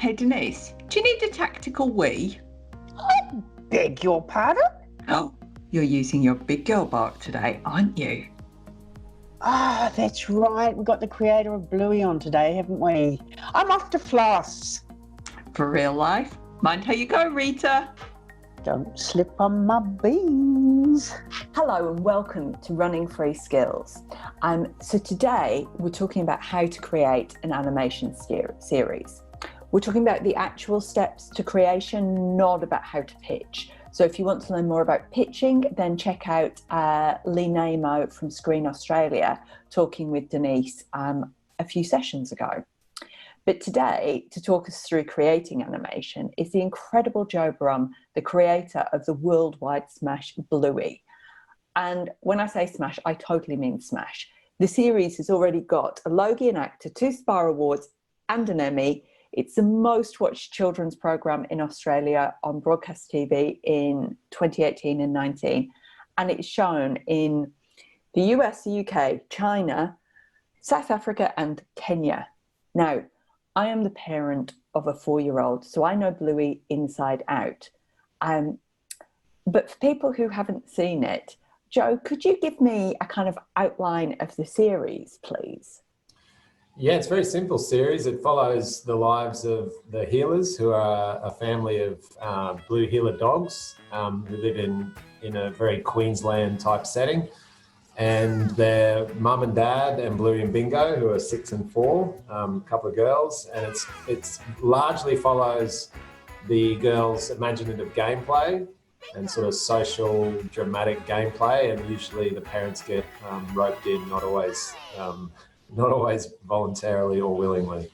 Hey Denise, do you need a tactical wee? I beg your pardon? Oh, you're using your big girl bark today, aren't you? Ah, that's right. We've got the creator of Bluey on today, haven't we? I'm off to floss. For real life? Mind how you go, Rita. Don't slip on my beans. Hello and welcome to Running Free Skills. So today we're talking about how to create an animation series. We're talking about the actual steps to creation, not about how to pitch. So if you want to learn more about pitching, then check out Lee Namo from Screen Australia talking with Denise a few sessions ago. But today, to talk us through creating animation, is the incredible Joe Brumm, the creator of the worldwide smash Bluey. And when I say smash, I totally mean smash. The series has already got a Logie and Actor, 2 Spar Awards and an Emmy. It's the most watched children's programme in Australia on broadcast TV in 2018 and 19. And it's shown in the US, the UK, China, South Africa and Kenya. Now, I am the parent of a 4-year-old, so I know Bluey inside out. But for people who haven't seen it, Joe, could you give me a kind of outline of the series, please? Yeah, it's a very simple series. It follows the lives of the Healers, who are a family of blue heeler dogs who live in a very Queensland type setting. And their mum and dad and Bluey and Bingo, who are 6 and 4, a couple of girls. And it's largely follows the girls' imaginative gameplay and sort of social, dramatic gameplay. And usually the parents get roped in, not always voluntarily or willingly.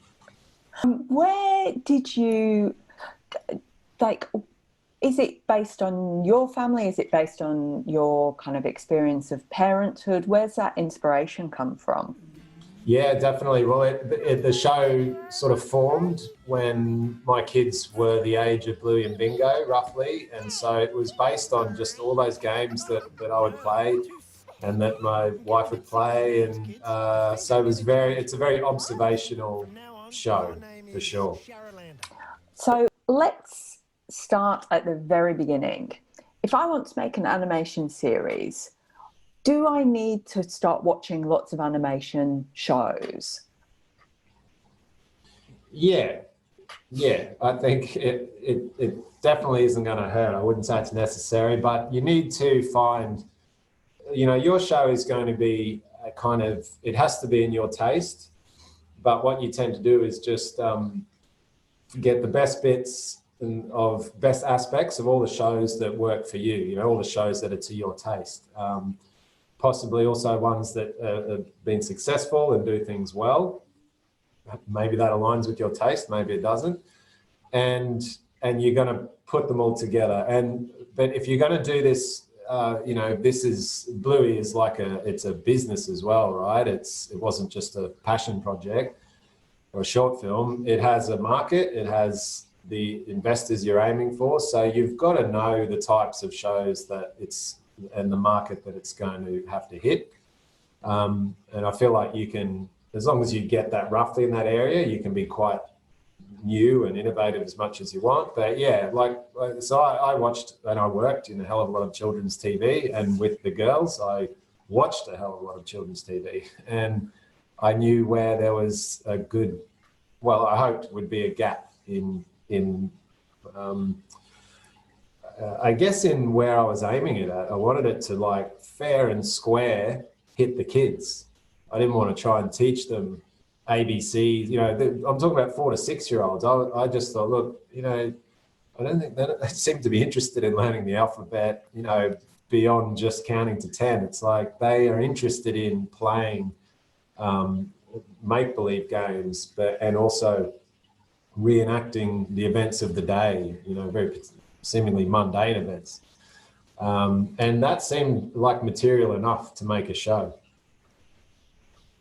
Where did you, is it based on your family? Is it based on your kind of experience of parenthood? Where's that inspiration come from? Yeah, definitely. Well, the show sort of formed when my kids were the age of Bluey and Bingo, roughly. And so it was based on just all those games that I would play and that my wife would play. And so it's a very observational show, for sure. So let's start at the very beginning. If I want to make an animation series, do I need to start watching lots of animation shows? Yeah, I think it definitely isn't going to hurt. I wouldn't say it's necessary, but you need to find, your show is going to be it has to be in your taste, but what you tend to do is just get the best bits of best aspects of all the shows that work for you, all the shows that are to your taste. Possibly also ones that have been successful and do things well. Maybe that aligns with your taste, maybe it doesn't. And you're going to put them all together. But if you're going to do this, Bluey is it's a business as well, right? It wasn't just a passion project or a short film. It has a market, it has the investors you're aiming for. So you've got to know the types of shows and the market that it's going to have to hit. And I feel like you can, as long as you get that roughly in that area, you can be quite new and innovative as much as you want. But yeah, so I watched and I worked in a hell of a lot of children's TV, and with the girls, I watched a hell of a lot of children's TV, and I knew where there was I hoped would be a gap in I guess in where I was aiming it at. I wanted it to fair and square hit the kids. I didn't want to try and teach them ABCs. I'm talking about 4 to 6 year olds. I just thought, look, I don't think they seem to be interested in learning the alphabet, beyond just counting to 10. It's like they are interested in playing make-believe games, and also reenacting the events of the day, very seemingly mundane events. And that seemed like material enough to make a show.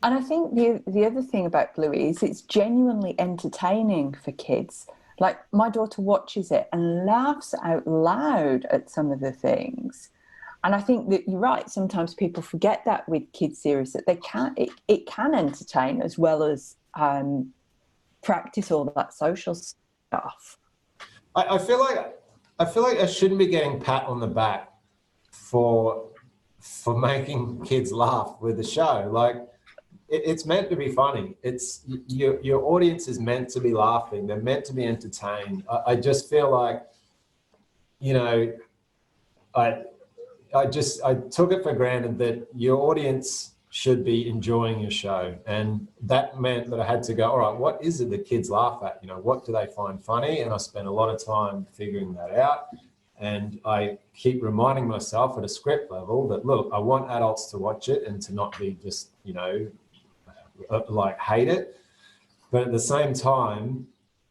And I think the other thing about Bluey is it's genuinely entertaining for kids. Like, my daughter watches it and laughs out loud at some of the things. And I think that you're right. Sometimes people forget that with kids series, that it can entertain as well as practice all that social stuff. off? I feel like I shouldn't be getting pat on the back for making kids laugh with the show. Like, it's meant to be funny. It's your audience is meant to be laughing. They're meant to be entertained. I just feel like, you know, I took it for granted that your audience should be enjoying your show, and that meant that I had to go, all right, what is it that kids laugh at? You know, what do they find funny? And I spent a lot of time figuring that out. And I keep reminding myself at a script level that, look, I want adults to watch it and to not be just, you know, like hate it. But at the same time,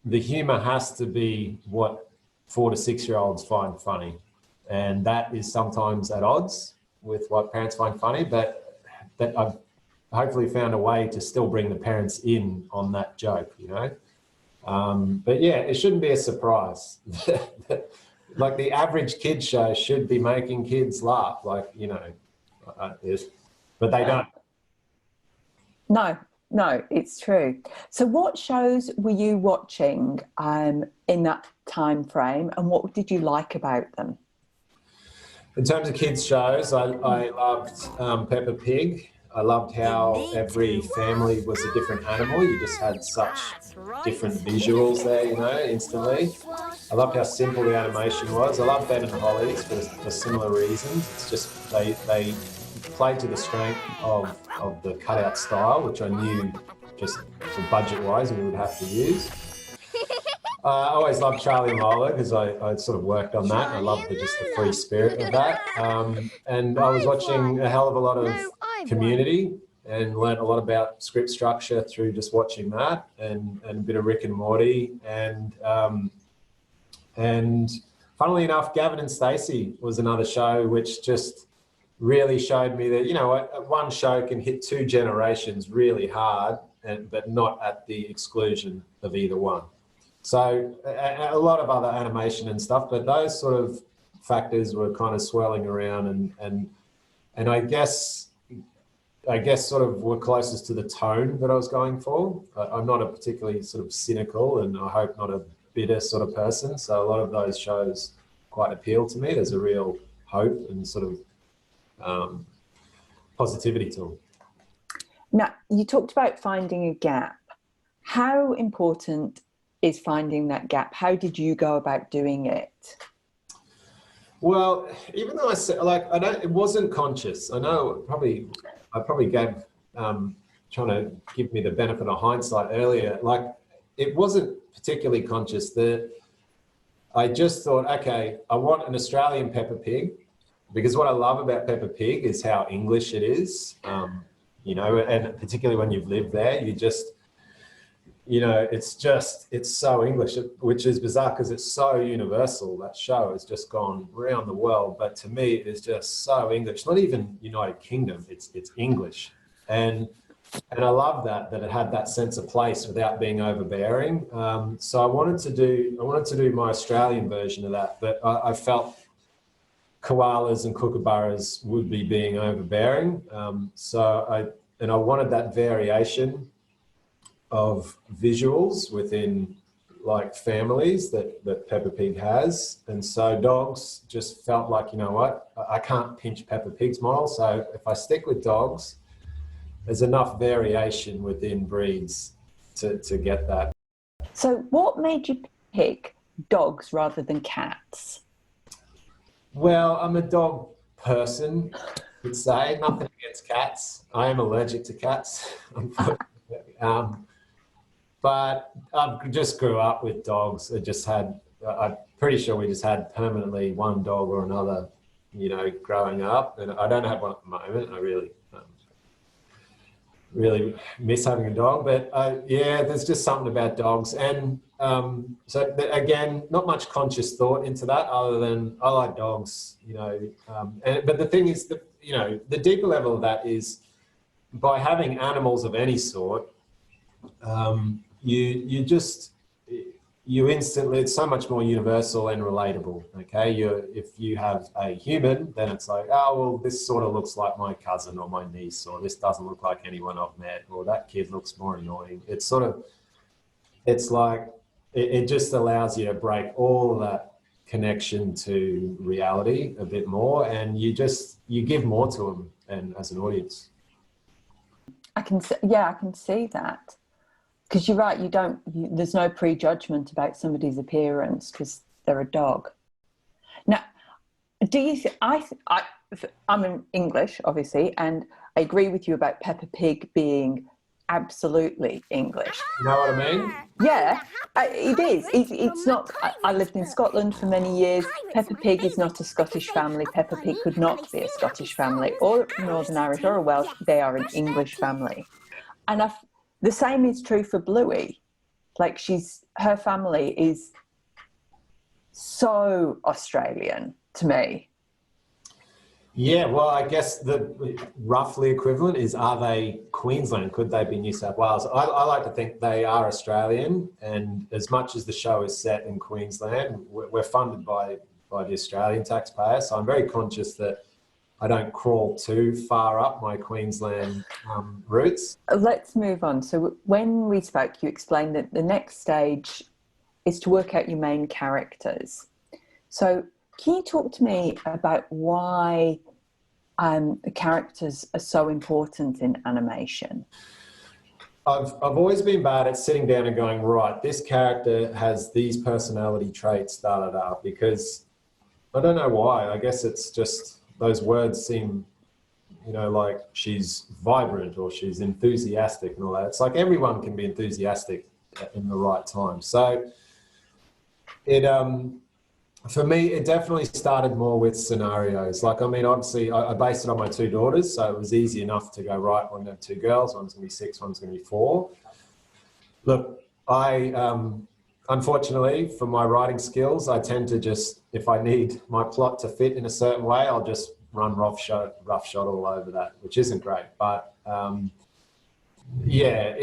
the humor has to be what 4 to 6 year olds find funny. And that is sometimes at odds with what parents find funny, but that I've hopefully found a way to still bring the parents in on that joke, you know? But yeah, it shouldn't be a surprise. Like, the average kids show should be making kids laugh, like, you know, but they don't. No, it's true. So what shows were you watching in that time frame, and what did you like about them? In terms of kids shows, I loved Peppa Pig. I loved how every family was a different animal. You just had such different visuals there, you know, instantly. I loved how simple the animation was. I love Ben and Holly's for similar reasons. It's just they played to the strength of the cutout style, which I knew just for budget-wise we would have to use. I always loved Charlie and Lola because I sort of worked on that. I loved just the free spirit of that. And I was watching a hell of a lot of Community and learned a lot about script structure through just watching that, and a bit of Rick and Morty. And funnily enough, Gavin and Stacey was another show which just really showed me that, you know, one show can hit 2 generations really hard, but not at the exclusion of either one. So a lot of other animation and stuff, but those sort of factors were kind of swirling around, and I guess sort of were closest to the tone that I was going for. I'm not a particularly sort of cynical, and I hope not a bitter sort of person. So a lot of those shows quite appeal to me. There's a real hope and sort of positivity to them. Now, you talked about finding a gap. How important is finding that gap? How did you go about doing it? Well, even though I said, like, it wasn't conscious. I know I probably gave, trying to give me the benefit of hindsight earlier, like, it wasn't particularly conscious. That I just thought, okay, I want an Australian Peppa Pig, because what I love about Peppa Pig is how English it is, you know, and particularly when you've lived there, you just, you know, it's so English, which is bizarre because it's so universal. That show has just gone around the world, but to me, it is just so English. Not even United Kingdom, it's English, and I love that it had that sense of place without being overbearing. So I wanted to do my Australian version of that, but I felt koalas and kookaburras would be being overbearing. So I wanted that variation of visuals within, like, families that Peppa Pig has. And so dogs just felt like, you know what, I can't pinch Peppa Pig's model. So if I stick with dogs, there's enough variation within breeds to get that. So what made you pick dogs rather than cats? Well, I'm a dog person, I would say. Nothing against cats. I am allergic to cats, unfortunately. But I just grew up with dogs. I'm pretty sure we just had permanently one dog or another, you know, growing up. And I don't have one at the moment. I really miss having a dog. But yeah, there's just something about dogs. And so again, not much conscious thought into that other than I like dogs, you know. But the thing is, you know, the deeper level of that is by having animals of any sort, you instantly, it's so much more universal and relatable. Okay, if you have a human, then it's like, oh well, this sort of looks like my cousin or my niece, or this doesn't look like anyone I've met, or that kid looks more annoying. It's like it just allows you to break all that connection to reality a bit more, and you give more to them and as an audience. I can see that, because you're right. There's no prejudgment about somebody's appearance because they're a dog. Now, do you? I'm in English, obviously, and I agree with you about Peppa Pig being absolutely English. You know what I mean? Yeah, it is. It's not. I lived in Scotland for many years. Peppa Pig is not a Scottish family. Peppa Pig could not be a Scottish family, or Northern Irish, or a Welsh. They are an English family. And the same is true for Bluey. Like, her family is so Australian to me. Yeah, well, I guess the roughly equivalent is, are they Queensland? Could they be New South Wales? I like to think they are Australian, and as much as the show is set in Queensland, we're funded by the Australian taxpayer, so I'm very conscious that I don't crawl too far up my Queensland roots. Let's move on. So when we spoke, you explained that the next stage is to work out your main characters. So can you talk to me about why the characters are so important in animation? I've always been bad at sitting down and going, right, this character has these personality traits, because I don't know why. I guess it's just those words seem, like she's vibrant or she's enthusiastic and all that. It's like everyone can be enthusiastic in the right time. So for me, it definitely started more with scenarios. Like, I mean, obviously, I based it on my two daughters, so it was easy enough to go, right, I'm going to have two girls, one's going to be 6, one's going to be 4. Look, unfortunately, for my writing skills, I tend to just, if I need my plot to fit in a certain way, I'll just run rough shot all over that, which isn't great. But yeah,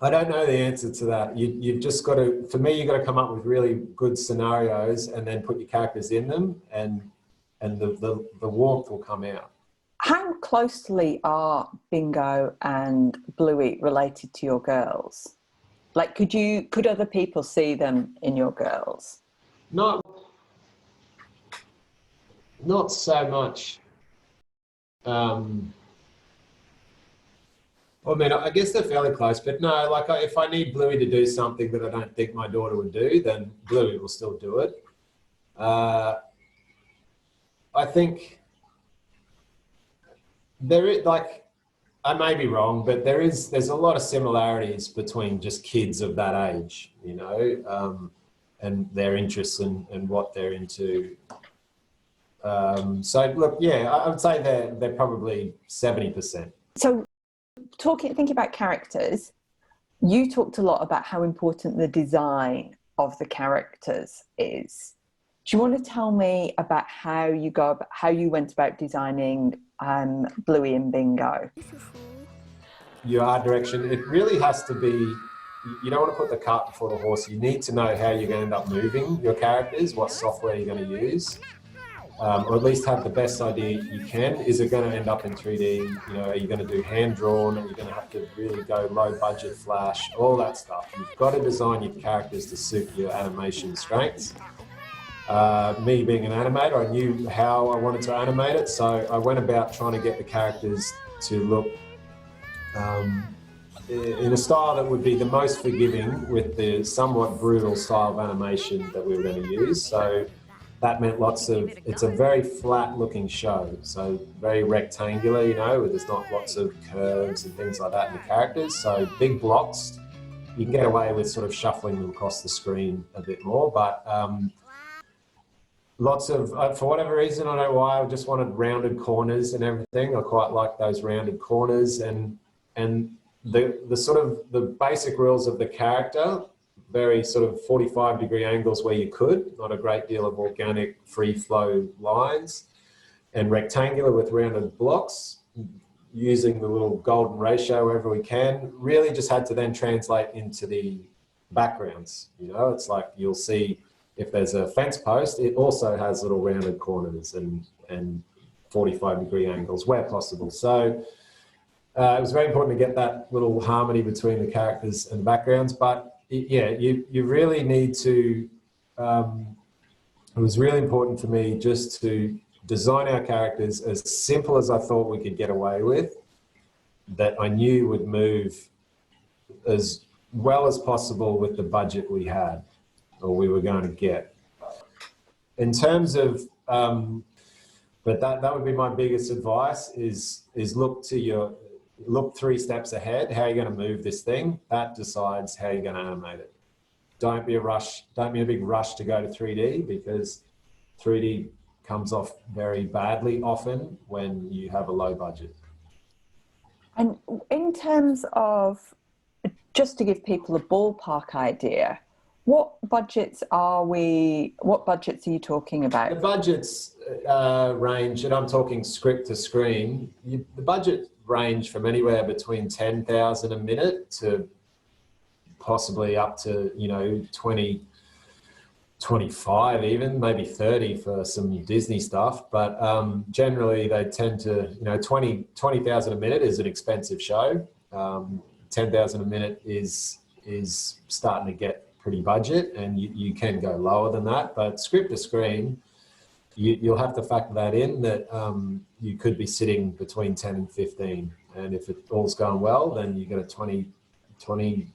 I don't know the answer to that. You've just got to, for me, you've got to come up with really good scenarios and then put your characters in them, and the warmth will come out. How closely are Bingo and Bluey related to your girls? Like, could other people see them in your girls? Not so much. I mean, I guess they're fairly close, but no, like if I need Bluey to do something that I don't think my daughter would do, then Bluey will still do it. I think there is, like, I may be wrong, but there's a lot of similarities between just kids of that age, and their interests and what they're into. So look, yeah, I would say they're probably 70%. So thinking about characters, you talked a lot about how important the design of the characters is. Do you want to tell me about how you went about designing Bluey and Bingo? Your art direction, it really has to be, you don't want to put the cart before the horse. You need to know how you're going to end up moving your characters, what software you're going to use, or at least have the best idea you can. Is it going to end up in 3D? Are you going to do hand-drawn? Are you going to have to really go low-budget flash? All that stuff. You've got to design your characters to suit your animation strengths. Me being an animator, I knew how I wanted to animate it, so I went about trying to get the characters to look in a style that would be the most forgiving with the somewhat brutal style of animation that we were going to use. So that meant it's a very flat looking show, so very rectangular, there's not lots of curves and things like that in the characters. So big blocks, you can get away with sort of shuffling them across the screen a bit more, but lots of, for whatever reason, I don't know why, I just wanted rounded corners and everything. I quite like those rounded corners, and the sort of the basic rules of the character, very sort of 45-degree angles where you could, not a great deal of organic free flow lines, and rectangular with rounded blocks, using the little golden ratio wherever we can. Really just had to then translate into the backgrounds. It's like you'll see if there's a fence post, it also has little rounded corners and 45-degree angles where possible. So it was very important to get that little harmony between the characters and backgrounds. But yeah, you really need to. It was really important for me just to design our characters as simple as I thought we could get away with, that I knew would move as well as possible with the budget we had or we were going to get. In terms of, but that would be my biggest advice is look 3 steps ahead. How are you going to move this thing? That decides how you're going to animate it. Don't be a big rush to go to 3D, because 3D comes off very badly often when you have a low budget. And in terms of, just to give people a ballpark idea, what budgets are you talking about? The budgets range, and I'm talking script to screen, the budget range from anywhere between 10,000 a minute to possibly up to, 20, 25 even, maybe 30 for some Disney stuff. But generally they tend to, 20,000 a minute is an expensive show. 10,000 a minute is starting to get pretty budget, and you can go lower than that. But script to screen, you'll have to factor that in, that you could be sitting between 10 and 15. And if it all's going well, then you get a 20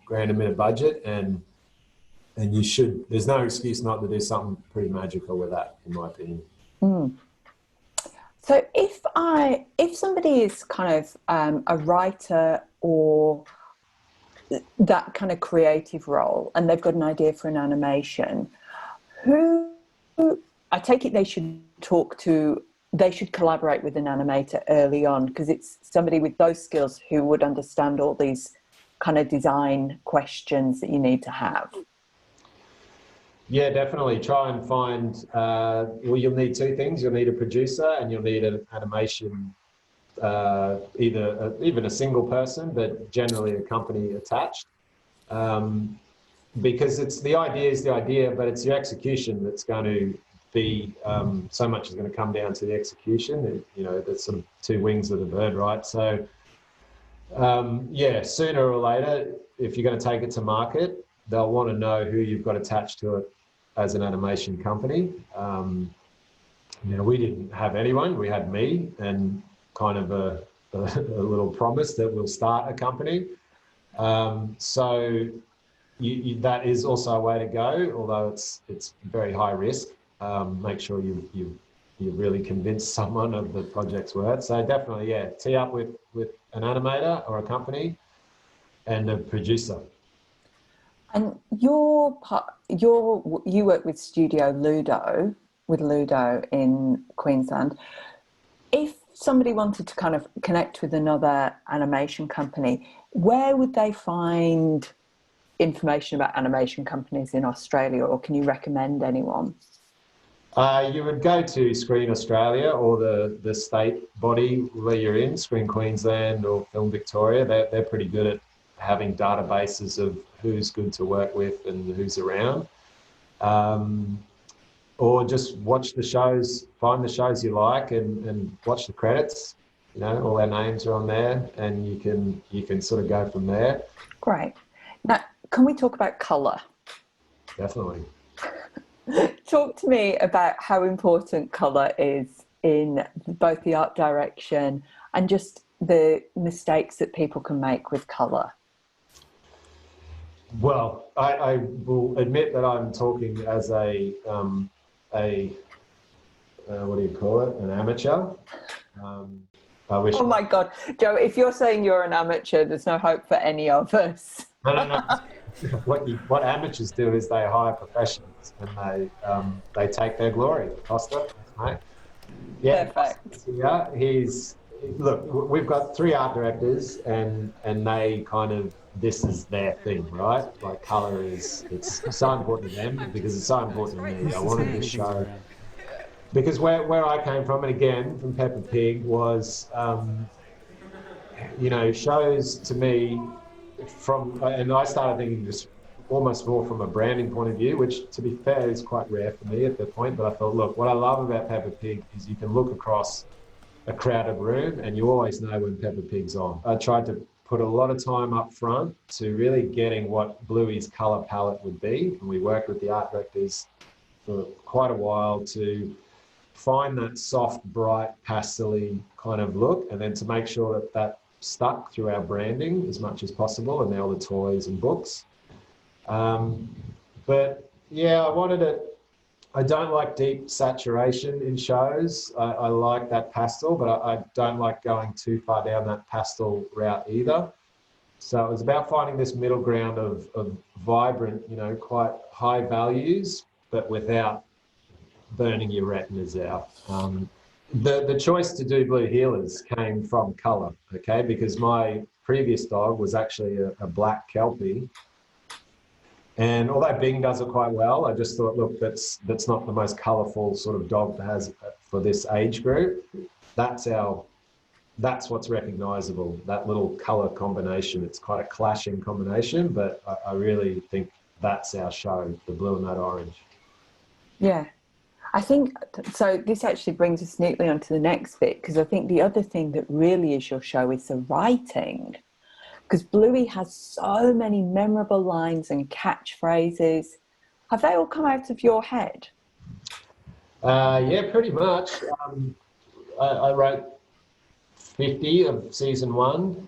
grand a minute budget, and there's no excuse not to do something pretty magical with that, in my opinion. So if somebody is kind of a writer or that kind of creative role, and they've got an idea for an animation, who, I take it they should collaborate with an animator early on, because it's somebody with those skills who would understand all these kind of design questions that you need to have. Yeah, definitely. Try and find, you'll need 2 things. You'll need a producer, and you'll need an animation, even a single person, but generally a company attached. Because the idea is the idea, but it's your execution that's going to be, so much is going to come down to the execution. There's sort of 2 wings of the bird, right? So, yeah, sooner or later, if you're going to take it to market, they'll want to know who you've got attached to it as an animation company. We didn't have anyone. We had me and kind of a little promise that we'll start a company. So that is also a way to go, although it's very high risk. Make sure you really convince someone of the project's worth. So definitely, yeah, tee up with an animator or a company and a producer. And you work with Studio Ludo, with Ludo in Queensland. If somebody wanted to kind of connect with another animation company, where would they find information about animation companies in Australia, or can you recommend anyone? You would go to Screen Australia or the state body where you're in, Screen Queensland or Film Victoria. They're pretty good at having databases of who's good to work with and who's around. Or just watch the shows, find the shows you like and watch the credits. All our names are on there, and you can sort of go from there. Great. Now, can we talk about colour? Definitely. Talk to me about how important colour is in both the art direction and just the mistakes that people can make with colour. Well, I will admit that I'm talking as a what do you call it? An amateur. I wish. Oh my God, Joe! If you're saying you're an amateur, there's no hope for any of us. No. What amateurs do is they hire professionals, and they take their glory. Costa, right? Yeah, perfect. Yeah, look. We've got 3 art directors, and they kind of, this is their thing, right? Like colour it's so important to them because it's so important to me. I wanted this show because where I came from, and again from Peppa Pig, was shows to me and I started thinking just almost more from a branding point of view, which to be fair is quite rare for me at that point. But I thought, look, what I love about Peppa Pig is you can look across a crowded room and you always know when Peppa Pig's on. I tried to put a lot of time up front to really getting what Bluey's colour palette would be. And we worked with the art directors for quite a while to find that soft, bright, pastel-y kind of look, and then to make sure that that stuck through our branding as much as possible, and all the toys and books. But yeah, I wanted it. I don't like deep saturation in shows. I like that pastel, but I don't like going too far down that pastel route either. So it was about finding this middle ground of vibrant, you know, quite high values, but without burning your retinas out. The choice to do Blue Heelers came from colour, okay? Because my previous dog was actually a black Kelpie. And although Bing does it quite well, I just thought, look, that's not the most colourful sort of dog that has for this age group. That's what's recognisable, that little colour combination. It's quite a clashing combination, but I really think that's our show, the blue and that orange. Yeah. I think, so this actually brings us neatly onto the next bit, because I think the other thing that really is your show is the writing. Because Bluey has so many memorable lines and catchphrases. Have they all come out of your head? Yeah, pretty much. I wrote 50 of season 1,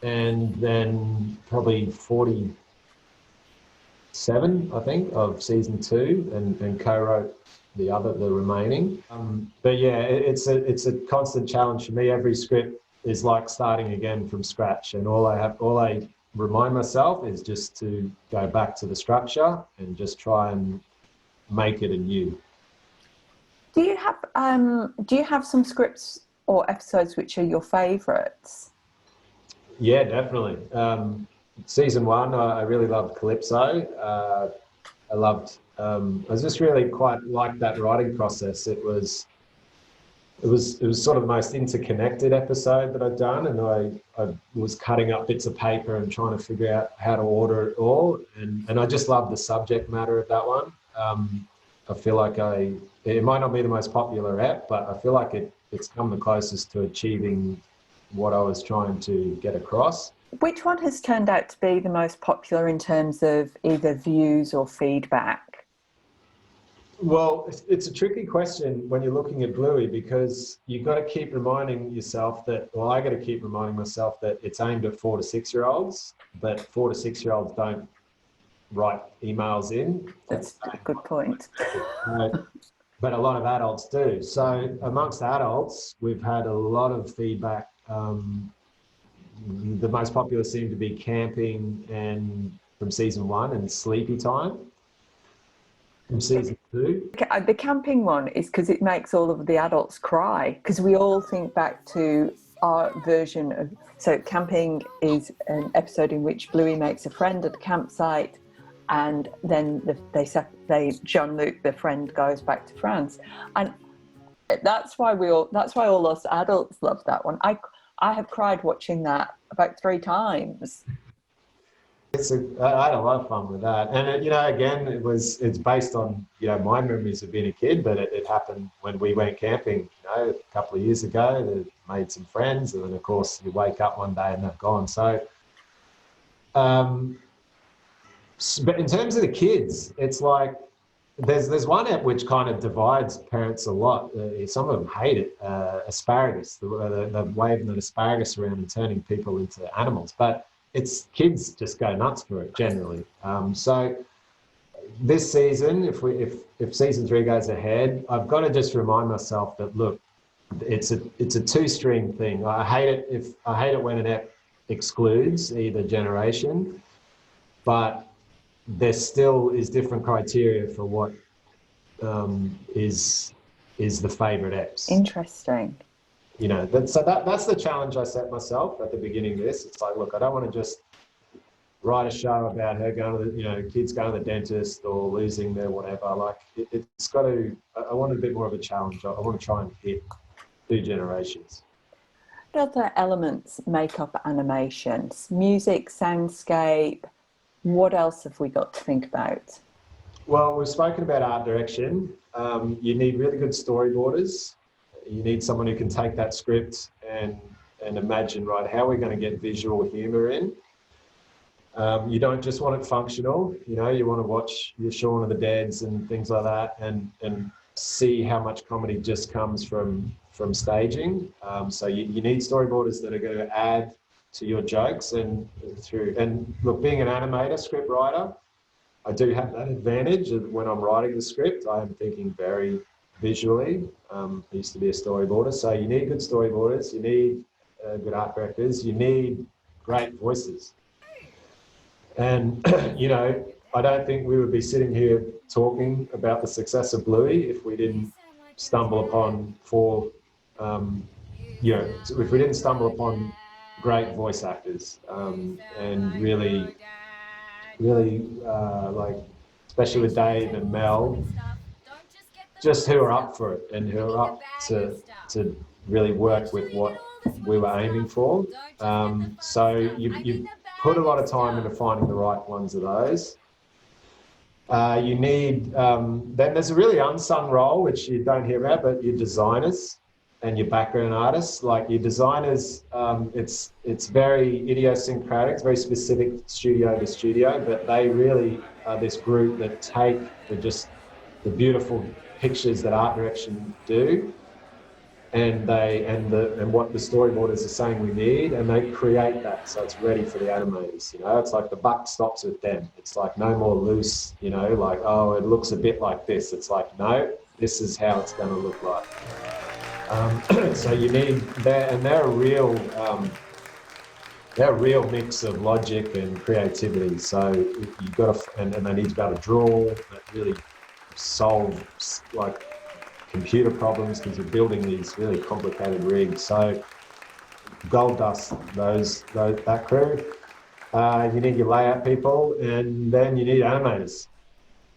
and then probably 47, I think, of season 2, and co-wrote the remaining. But yeah, it's a constant challenge for me. Every script is like starting again from scratch, and all I remind myself is just to go back to the structure and just try and make it anew. Do you have some scripts or episodes which are your favourites? Yeah, definitely. Season 1, I really loved Calypso. I just really quite liked that writing process. It was sort of the most interconnected episode that I'd done, and I was cutting up bits of paper and trying to figure out how to order it all, and I just loved the subject matter of that one. I feel like it might not be the most popular ep, but I feel like it's come the closest to achieving what I was trying to get across. Which one has turned out to be the most popular in terms of either views or feedback? Well, it's a tricky question when you're looking at Bluey, because you've got to keep reminding yourself that, well, I got to keep reminding myself that it's aimed at 4 to 6 year olds, but 4 to 6 year olds don't write emails in. That's a good point. But a lot of adults do. So amongst adults, we've had a lot of feedback. The most popular seem to be camping and from season 1, and sleepy time from season 2. The camping one is because it makes all of the adults cry, because we all think back to our version of, so camping is an episode in which Bluey makes a friend at the campsite, and then Jean-Luc, the friend, goes back to France, and that's why all us adults love that one. I have cried watching that about 3 times. I had a lot of fun with that, and again, it's based on my memories of being a kid, but it happened when we went camping, a couple of years ago. They made some friends, and then of course you wake up one day and they're gone. So, but in terms of the kids, it's like there's one app which kind of divides parents a lot. Some of them hate it. Asparagus, the waving an asparagus around and turning people into animals, but it's kids just go nuts for it generally. So this season, if season 3 goes ahead, I've got to just remind myself that, look, it's a 2-string thing. I hate it when an app excludes either generation, but there still is different criteria for what is the favourite apps. Interesting. That's the challenge I set myself at the beginning of this. It's like, look, I don't want to just write a show about her going to the, kids going to the dentist or losing their whatever. Like, it's got to, I want a bit more of a challenge. I want to try and hit 2 generations. What other elements make up animations? Music, soundscape. What else have we got to think about? Well, we've spoken about art direction. You need really good storyboarders. You need someone who can take that script and and imagine, right, how are we going to get visual humor in? You don't just want it functional, you know, you want to watch your Shaun of the Deads and things like that, and see how much comedy just comes from staging. So you need storyboarders that are going to add to your jokes and look, being an animator, script writer, I do have that advantage of when I'm writing the script, I am thinking very visually. I used to be a storyboarder, so you need good storyboarders, you need good art directors, you need great voices. And, you know, I don't think we would be sitting here talking about the success of Bluey if we didn't stumble upon if we didn't stumble upon great voice actors and really, like, especially with Dave and Mel, just who are up for it and who are up to really work with what we were aiming for. So you put a lot of time into finding the right ones of those. You need, then there's a really unsung role, which you don't hear about, but your designers and your background artists. Like your designers, it's very idiosyncratic, it's very specific studio to studio, but they really are this group that take the beautiful pictures that art direction do, and what the storyboarders are saying we need, and they create that so it's ready for the animators. You know, it's like the buck stops with them. It's like no more loose, you know, like, oh, it looks a bit like this. It's like, no, this is how it's going to look like. So you need that, and they're a real mix of logic and creativity. So you've got to, and they need to be able to draw, but really solve like computer problems because you're building these really complicated rigs. So gold dust that crew. You need your layout people, and then you need animators.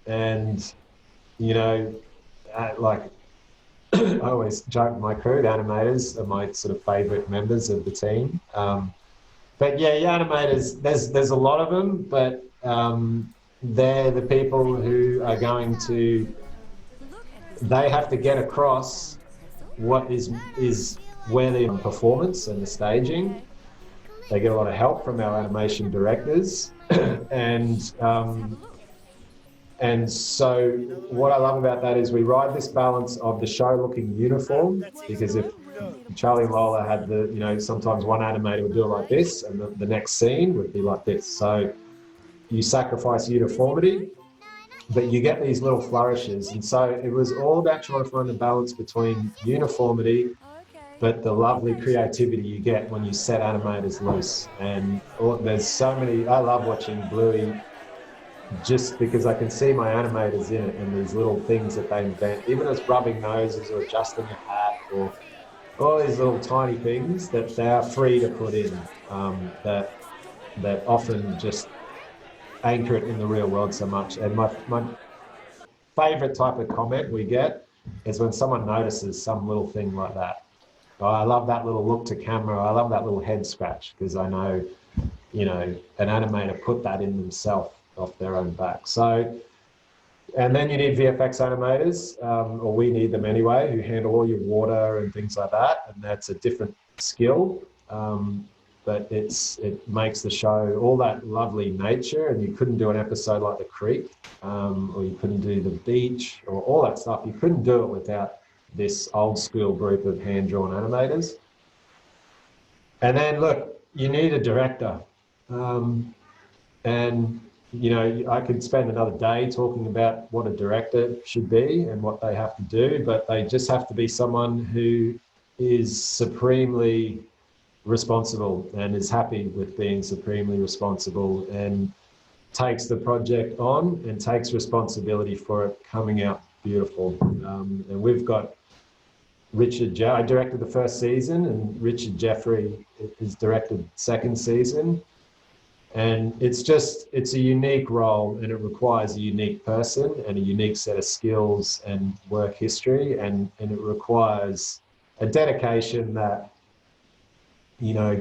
And you know, like I always joke with my crew, the animators are my sort of favourite members of the team. But yeah, your animators, there's a lot of them, but they're the people who are going to, they have to get across what is where they're in performance and the staging. They get a lot of help from our animation directors. And so what I love about that is we ride this balance of the show looking uniform, because if Charlie and Lola had sometimes one animator would do it like this and the next scene would be like this. So you sacrifice uniformity, but you get these little flourishes. And so it was all about trying to find the balance between uniformity, but the lovely creativity you get when you set animators loose. And there's so many, I love watching Bluey just because I can see my animators in it and these little things that they invent, even as rubbing noses or adjusting a hat or all these little tiny things that they are free to put in, that often just anchor it in the real world so much. And my favourite type of comment we get is when someone notices some little thing like that. Oh, I love that little look to camera. I love that little head scratch, because I know, an animator put that in themselves off their own back. So, and then you need VFX animators, or we need them anyway, who handle all your water and things like that. And that's a different skill. But it makes the show all that lovely nature, and you couldn't do an episode like The Creek, or you couldn't do The Beach, or all that stuff. You couldn't do it without this old school group of hand-drawn animators. And then look, you need a director. And I could spend another day talking about what a director should be and what they have to do, but they just have to be someone who is supremely responsible and is happy with being supremely responsible and takes the project on and takes responsibility for it coming out beautiful. And we've got Richard, I directed the first season, and Richard Jeffrey has directed second season. And it's a unique role, and it requires a unique person and a unique set of skills and work history. And it requires a dedication that,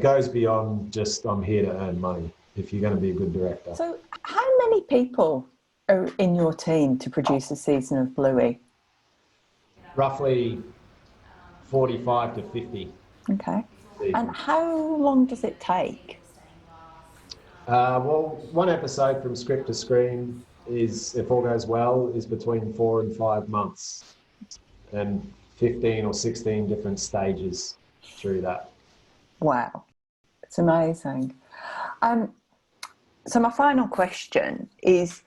goes beyond just I'm here to earn money if you're going to be a good director. So how many people are in your team to produce a season of Bluey? Roughly 45 to 50. Okay. And how long does it take? Well, one episode from script to screen is, if all goes well, is between 4 and 5 months, and 15 or 16 different stages through that. Wow, it's amazing. So my final question is,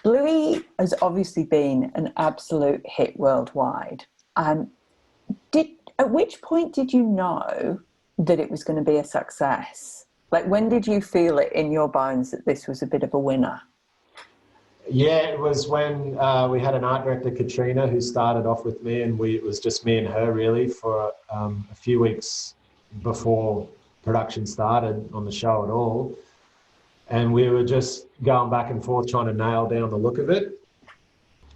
Bluey has obviously been an absolute hit worldwide. At which point did you know that it was going to be a success? Like, when did you feel it in your bones that this was a bit of a winner? Yeah, it was when we had an art director, Katrina, who started off with me, and it was just me and her really for a few weeks before production started on the show at all. And we were just going back and forth trying to nail down the look of it.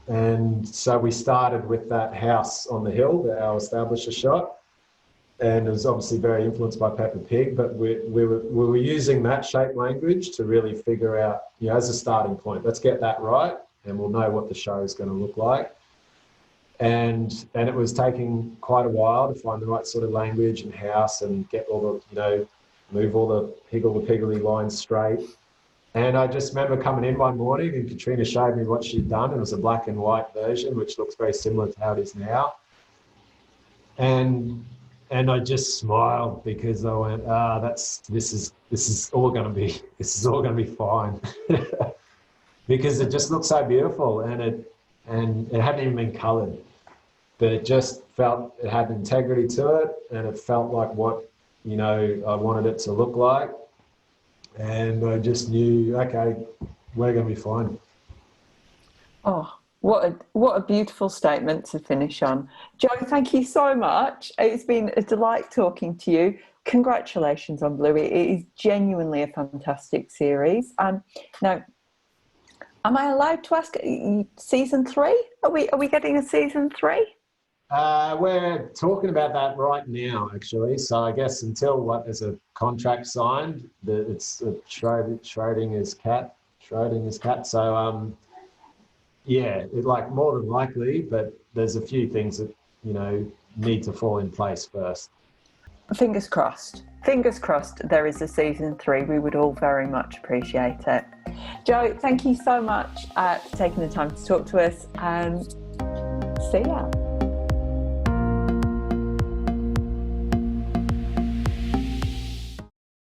And so we started with that house on the hill that our establisher shot. And it was obviously very influenced by Peppa Pig, but we were using that shape language to really figure out, you know, as a starting point, let's get that right, and we'll know what the show is going to look like. And it was taking quite a while to find the right sort of language and house and get all the, you know, move all the higgledy-piggledy lines straight. And I just remember coming in one morning and Katrina showed me what she'd done. It was a black and white version, which looks very similar to how it is now. And I just smiled because I went, this is all going to be fine. Because it just looked so beautiful, and it hadn't even been colored, but it just felt, it had integrity to it, and it felt like what, you know, I wanted it to look like. And I just knew, okay, we're going to be fine. Oh, what a beautiful statement to finish on. Joe, thank you so much. It's been a delight talking to you. Congratulations on Bluey. It is genuinely a fantastic series. Now, am I allowed to ask, season 3? Are we getting a season 3? We're talking about that right now, actually. So I guess until there's a contract signed, it's Schrodinger's cat. So yeah, like more than likely, but there's a few things that, you know, need to fall in place first. Fingers crossed. Fingers crossed there is a season 3. We would all very much appreciate it. Joe, thank you so much for taking the time to talk to us, and see ya.